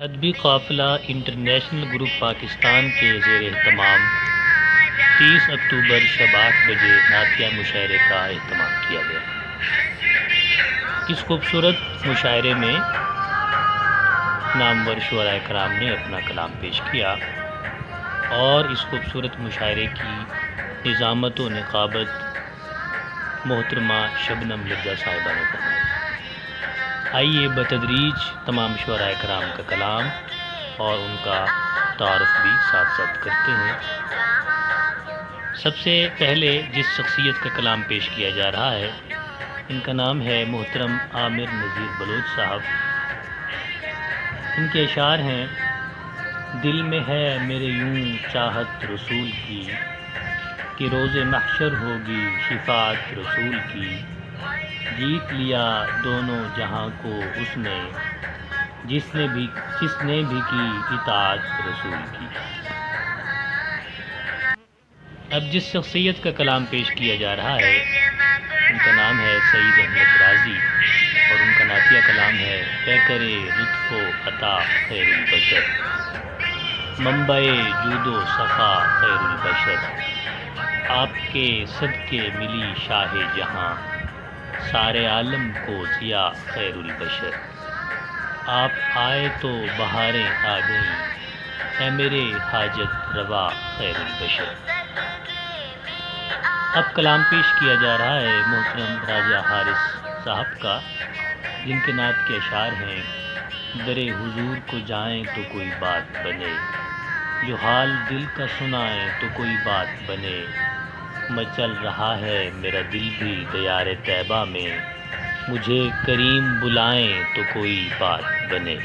ادبی قافلہ international group Pakistan کے زیر اہتمام 30 اکتوبر شب 8 بجے نعتیہ مشاعرے کا اہتمام کیا گیا۔ اس خوبصورت مشاعرے میں نامور شعراء کرام نے اپنا کلام پیش کیا اور اس خوبصورت مشاعرے کی نظامت و نقابت محترمہ شبنم مرزا صاحبہ نے فرمائی۔ آئیے بتدریج تمام شعراء کرام کا کلام اور ان کا تعارف بھی ساتھ ساتھ کرتے ہیں۔ سب سے پہلے جس شخصیت کا کلام پیش کیا جا رہا ہے ان کا نام ہے محترم عامر نذیر بلوچ صاحب۔ ان کے اشعار ہیں: دل میں ہے میرے یوں چاہت رسول کی، کہ روز محشر ہوگی شفاعت رسول کی۔ جیت لیا دونوں جہاں کو اس نے، جس نے بھی کی اطاعت رسول کی۔ اب جس شخصیت کا کلام پیش کیا جا رہا ہے ان کا نام ہے سعید احمد رازی اور ان کا نعتیہ کلام ہے: پیکرِ لطف و عطا خیر البشر، منبع جود و صفا خیر البشر۔ آپ کے صدقے ملی شاہ جہاں، سارے عالم کو ضیاء خیر البشر۔ آپ آئے تو بہاریں آ گئیں، اے میرے حاجت روا خیر البشر۔ اب کلام پیش کیا جا رہا ہے محترم راجہ حارث صاحب کا، جن کے نعت کے اشعار ہیں: در حضور کو جائیں تو کوئی بات بنے، جو حال دل کا سنائیں تو کوئی بات بنے۔ مچل رہا ہے میرا دل بھی دیار طیبہ میں، مجھے کریم بلائیں تو کوئی بات بنے۔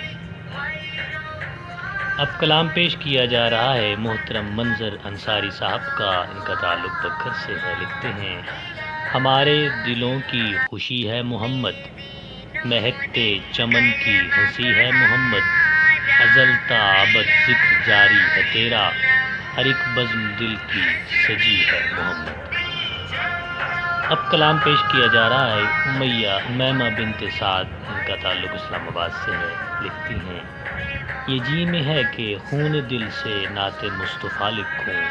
اب کلام پیش کیا جا رہا ہے محترم منظر انصاری صاحب کا، ان کا تعلق بکھر سے ہے۔ لکھتے ہیں: ہمارے دلوں کی خوشی ہے محمد، مہکتے چمن کی ہنسی ہے محمد۔ ازل تا ابد ذکر جاری ہے تیرا، ہر ایک بزم دل کی سجی ہے محمد۔ اب کلام پیش کیا جا رہا ہے امیمہ بنت سعد، ان کا تعلق اسلام آباد سے ہے۔ لکھتی ہیں: یہ جی میں ہے کہ خون دل سے نعت مصطفیٰ لکھوں،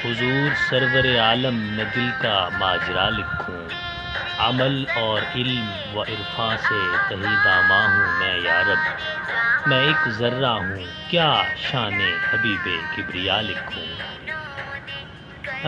حضور سرور عالم میں دل کا ماجرا لکھوں۔ عمل اور علم و عرفاں سے تہی داماں ہوں میں یا رب، میں ایک ذرہ ہوں کیا شان حبیب کبریا لکھوں۔